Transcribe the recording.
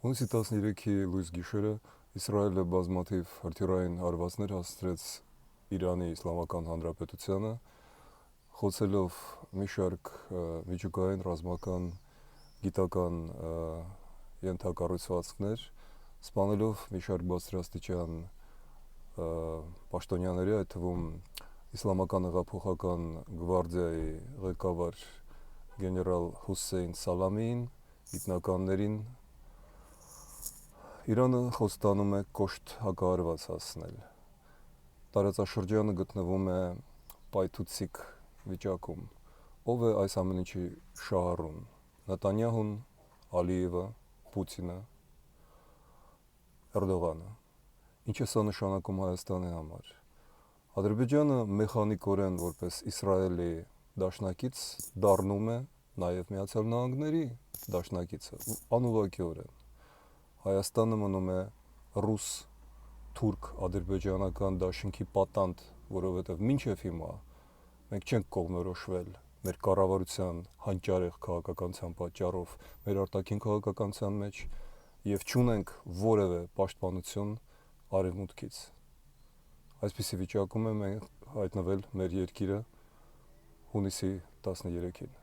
Հունիսի 13-ի լույս գիշերը Իսրայելը բազմաթիվ հրթիռային հարվածներ հասցրեց Իրանի Իսլամական Հանրապետությանը, խոցելով մի շարք միջուկային, ռազմական, գիտական ենթակառուցվածքներ, սպանելով մի շարք բարձրաստիճան պաշտոնյաների, այդ թվում Իսլամական հեղափոխական գվարդիայի ղեկավար գեներալ Հուսեյն Սալամիին, գիտնականներին։ Իրանը խոստանում է կոշտ հակահարված հասցնել։ Տարածաշրջանը գտնվում է պայթուցիկ վիճակում։ Ով է այս ամեն ինչի շահառուն։ Նետանյահուն, Ալիևը, Պուտինը, Էրդողանը։ Ինչ է սա նշանակում Հայաստանի համար։ Ադրբեջանը մեխանիկորեն որպես Իսրայելի դաշնակից դառնում է նաև Միացյալ Նահանգների դաշնակիցը, անուղղակիորեն։ Հայաստանը մնում է ռուս-թուրք-ադրբեջանական դաշինքի պատանդ, որովհետև մինչև հիմա մենք չենք կողմնորոշվել մեր կառավարության հանճարեղ քաղաքականության պատճառով մեր արտաքին քաղաքականության մեջ և չունենք որևէ պաշտպանություն արևմուտքից։ Այսպիսի վիճակում է հայտնվել մեր երկիրը հունիսի 13-ին։